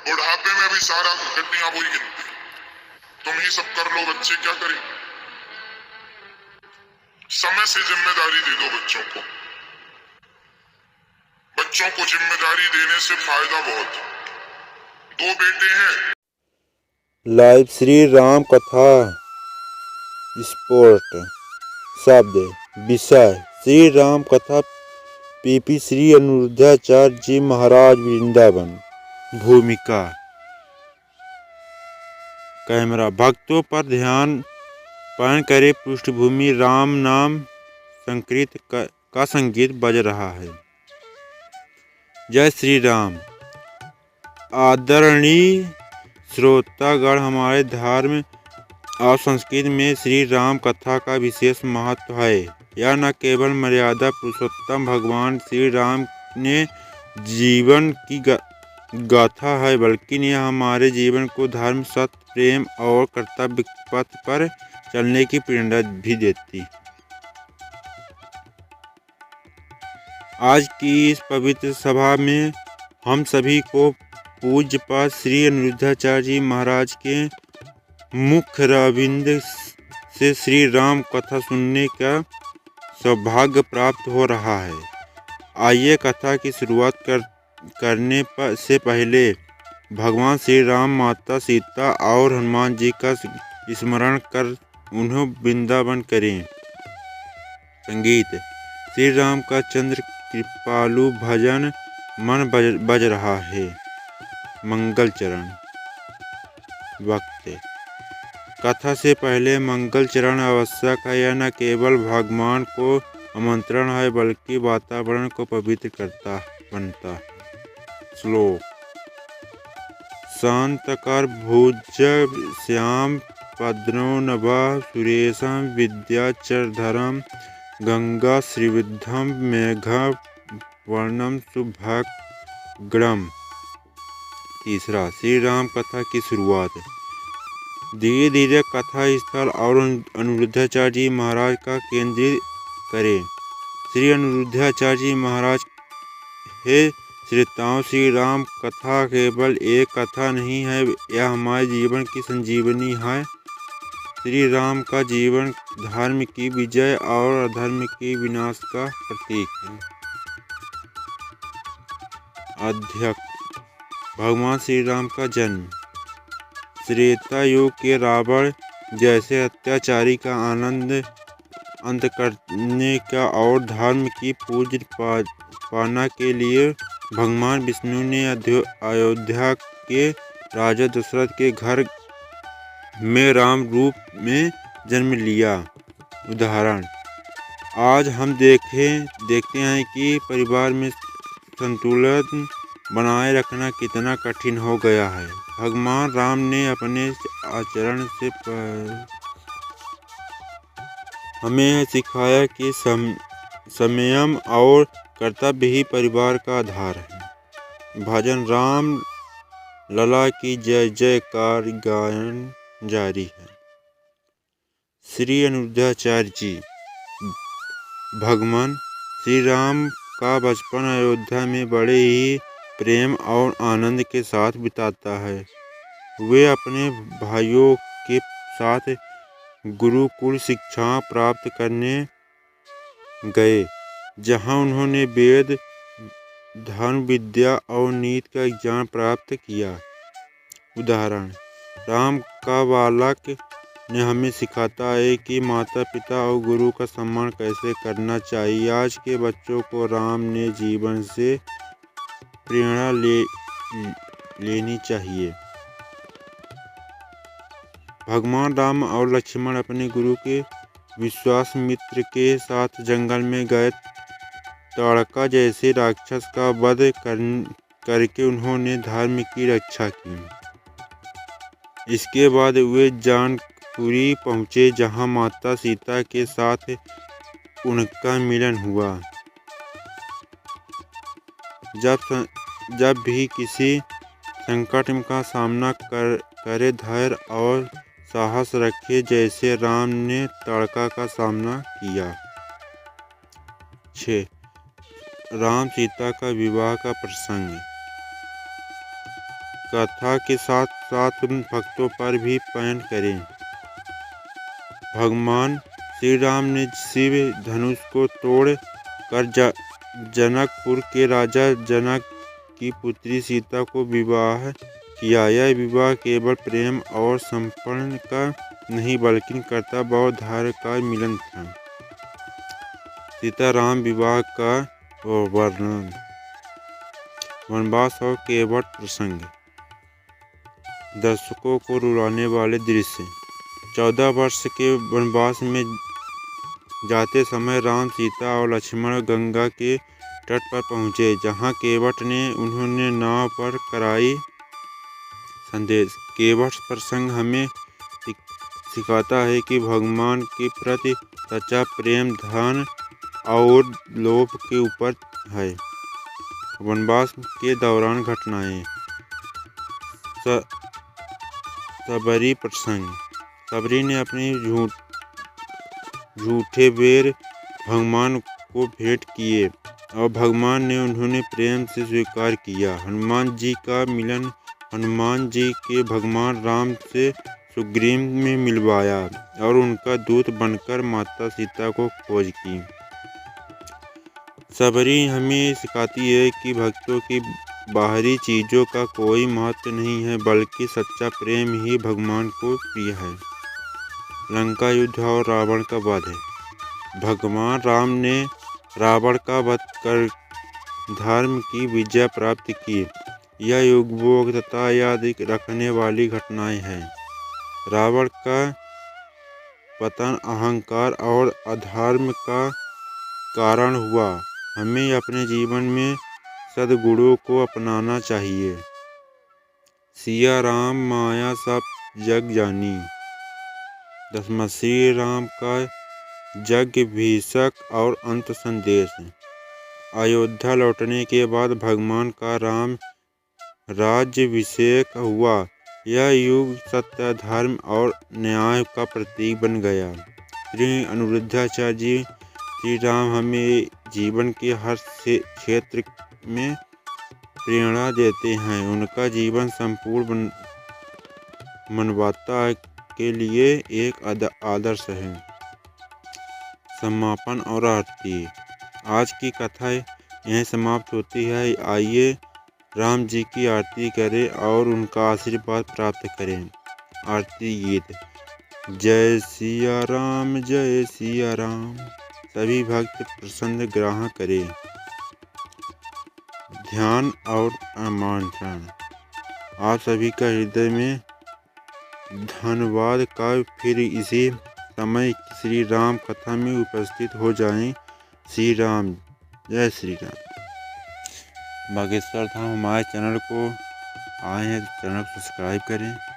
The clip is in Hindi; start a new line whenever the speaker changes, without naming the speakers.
बुढ़ापे में भी सारा गड्डियां वही गिनती, तुम ही सब कर लो, बच्चे क्या करें। समय से जिम्मेदारी दे दो बच्चों को। बच्चों को जिम्मेदारी देने से फायदा बहुत। 2 बेटे हैं।
लाइव श्री राम कथा स्पोर्ट शब्द विषय श्री राम कथा पीपी श्री अनिरुद्धाचार्य जी महाराज वृंदावन। भूमिका कैमरा भक्तों पर ध्यान पान करे। पृष्ठभूमि राम नाम संकीर्त का संगीत बज रहा है। जय श्री राम। आदरणीय श्रोतागण, हमारे धर्म और संस्कृति में श्री राम कथा का विशेष महत्व है। यह न केवल मर्यादा पुरुषोत्तम भगवान श्री राम ने जीवन की गाथा है, बल्कि यह हमारे जीवन को धर्म, सत्य, प्रेम और कर्तव्य पथ पर चलने की प्रेरणा भी देती। आज की इस पवित्र सभा में हम सभी को पूज्यपाद श्री अनिरुद्धाचार्य जी महाराज के मुख रविंद से श्री राम कथा सुनने का सौभाग्य प्राप्त हो रहा है। आइए कथा की शुरुआत करने से पहले भगवान श्री राम, माता सीता और हनुमान जी का स्मरण कर उन्हें वृंदावन करें। संगीत श्री राम का चंद्र कृपालु भजन मन बज रहा है। मंगल चरण। वक्त कथा से पहले मंगल चरण आवश्यक है। यह न केवल भगवान को आमंत्रण है, बल्कि वातावरण को पवित्र बनता। श्लोक शांतकर भुज श्याम पद्मो नभा सुरेशम विद्याचरधरम गंगा श्रीविद्धम मेघ वर्णम शुभग्रम। तीसरा श्री राम कथा की शुरुआत। धीरे धीरे कथा स्थल और अनिरुद्धाचार्य जी महाराज का केंद्रित करें। श्री अनिरुद्धाचार्य जी महाराज हे श्रोताओं, श्री राम कथा केवल एक कथा नहीं है, यह हमारे जीवन की संजीवनी है। श्री राम का जीवन धर्म की विजय और अधर्म के विनाश का प्रतीक है। अध्यक्ष भगवान श्री राम का जन्म। त्रेता युग के रावण जैसे अत्याचारी का अंत करने का और धर्म की पूज्य पाना के लिए भगवान विष्णु ने अयोध्या के राजा दशरथ के घर में राम रूप में जन्म लिया। उदाहरण आज हम देखते हैं कि परिवार में संतुलन बनाए रखना कितना कठिन हो गया है। भगवान राम ने अपने आचरण से हमें सिखाया कि संयम और कर्तव्य ही परिवार का आधार है। भजन राम लला की जय जयकार गायन जारी है। श्री अनिरुद्धाचार्य जी। भगवान श्री राम का बचपन अयोध्या में बड़े ही प्रेम और आनंद के साथ बिताता है। वे अपने भाइयों के साथ गुरुकुल शिक्षा प्राप्त करने गए, जहां उन्होंने वेद, धर्म, विद्या और नीति का ज्ञान प्राप्त किया। उदाहरण राम का बालक ने हमें सिखाता है कि माता पिता और गुरु का सम्मान कैसे करना चाहिए। आज के बच्चों को राम ने जीवन से प्रेरणा लेनी चाहिए। भगवान राम और लक्ष्मण अपने गुरु के विश्वास मित्र के साथ जंगल में गए। ताड़का जैसे राक्षस का वध करके उन्होंने धर्म की रक्षा की। इसके बाद वे जानकपुरी पहुँचे, जहाँ माता सीता के साथ उनका मिलन हुआ। जब भी किसी संकट का सामना करे, धैर्य और साहस रखे, जैसे राम ने ताड़का का सामना किया। 6 राम सीता का विवाह का प्रसंग। कथा के साथ साथ भक्तों पर भी पयन करें। भगवान श्री राम ने शिव धनुष को तोड़ कर जनकपुर के राजा जनक की पुत्री सीता को विवाह किया। यह विवाह केवल प्रेम और समर्पण का नहीं बल्कि कर्तव्य और धैर्य का मिलन था। सीताराम विवाह का वर्णन। वनवास और केवट प्रसंग। दर्शकों को रुलाने वाले दृश्य। 14 वर्ष के वनवास में जाते समय राम, सीता और लक्ष्मण गंगा के तट पर पहुँचे, जहाँ केवट ने उन्होंने नाव पर कराई संदेश। केवट प्रसंग हमें सिखाता है कि भगवान के प्रति सच्चा प्रेम धन और लोभ के ऊपर है। वनवास के दौरान घटनाएं। सबरी प्रसंग। सबरी ने अपने झूठे बेर भगवान को भेंट किए और भगवान ने उन्होंने प्रेम से स्वीकार किया। हनुमान जी का मिलन। हनुमान जी के भगवान राम से सुग्रीव में मिलवाया और उनका दूत बनकर माता सीता को खोज की। सबरी हमें सिखाती है कि भक्तों की बाहरी चीज़ों का कोई महत्व नहीं है, बल्कि सच्चा प्रेम ही भगवान को प्रिय है। लंका युद्ध और रावण का वध। भगवान राम ने रावण का वध कर धर्म की विजय प्राप्त की। यह युगों तथा याद रखने वाली घटनाएं हैं। रावण का पतन अहंकार और अधर्म का कारण हुआ। हमें अपने जीवन में सद्गुणों को अपनाना चाहिए। सिया राम माया सब जग जानी। 10वां श्री राम का यज्ञ भीषक और अंत संदेश। अयोध्या लौटने के बाद भगवान का राम राज्याभिषेक हुआ। यह युग सत्य, धर्म और न्याय का प्रतीक बन गया। श्री अनिरुद्धाचार्य जी श्री राम हमें जीवन के हर क्षेत्र में प्रेरणा देते हैं। उनका जीवन संपूर्ण मानवता के लिए एक आदर्श है। समापन और आरती। आज की कथा यहीं समाप्त होती है। आइए राम जी की आरती करें और उनका आशीर्वाद प्राप्त करें। आरती गीत। जय सिया राम, जय सिया राम। सभी भक्त प्रसन्न ग्रहण करें। ध्यान और आमंत्रण। आप सभी का हृदय में धन्यवाद का। फिर इसी समय श्री राम कथा में उपस्थित हो जाएं। श्री राम, जय श्री राम। बागेश्वर धाम हमारे चैनल को आए हैं, चैनल को सब्सक्राइब करें।